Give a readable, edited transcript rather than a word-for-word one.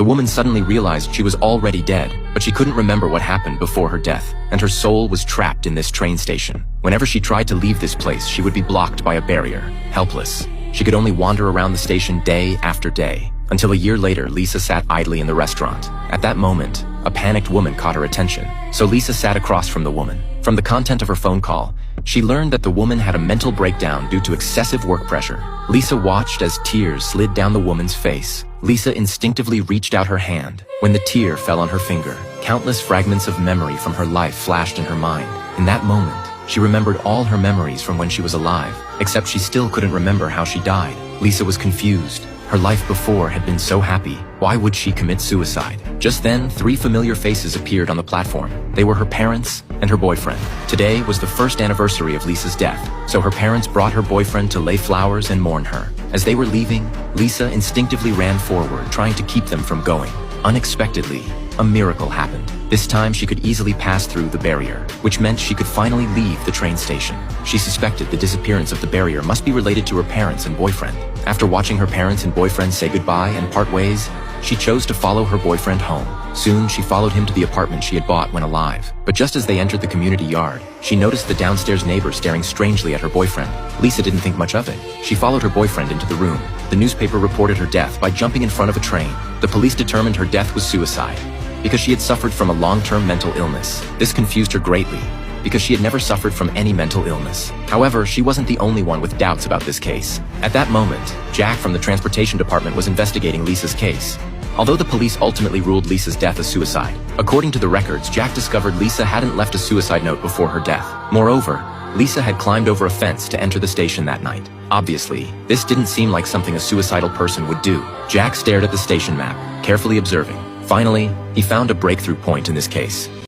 The woman suddenly realized she was already dead, but she couldn't remember what happened before her death, and her soul was trapped in this train station. Whenever she tried to leave this place, she would be blocked by a barrier, helpless. She could only wander around the station day after day, until a year later, Lisa sat idly in the restaurant. At that moment, a panicked woman caught her attention, so Lisa sat across from the woman. From the content of her phone call, she learned that the woman had a mental breakdown due to excessive work pressure. Lisa watched as tears slid down the woman's face. Lisa instinctively reached out her hand. When the tear fell on her finger, countless fragments of memory from her life flashed in her mind. In that moment, she remembered all her memories from when she was alive, except she still couldn't remember how she died. Lisa was confused. Her life before had been so happy. Why would she commit suicide? Just then, 3 familiar faces appeared on the platform. They were her parents and her boyfriend. Today was the first anniversary of Lisa's death, so her parents brought her boyfriend to lay flowers and mourn her. As they were leaving, Lisa instinctively ran forward, trying to keep them from going. Unexpectedly, a miracle happened. This time she could easily pass through the barrier, which meant she could finally leave the train station. She suspected the disappearance of the barrier must be related to her parents and boyfriend. After watching her parents and boyfriend say goodbye and part ways, she chose to follow her boyfriend home. Soon, she followed him to the apartment she had bought when alive. But just as they entered the community yard, she noticed the downstairs neighbor staring strangely at her boyfriend. Lisa didn't think much of it. She followed her boyfriend into the room. The newspaper reported her death by jumping in front of a train. The police determined her death was suicide because she had suffered from a long-term mental illness. This confused her greatly, because she had never suffered from any mental illness. However, she wasn't the only one with doubts about this case. At that moment, Jack from the transportation department was investigating Lisa's case. Although the police ultimately ruled Lisa's death a suicide, according to the records, Jack discovered Lisa hadn't left a suicide note before her death. Moreover, Lisa had climbed over a fence to enter the station that night. Obviously, this didn't seem like something a suicidal person would do. Jack stared at the station map, carefully observing. Finally, he found a breakthrough point in this case.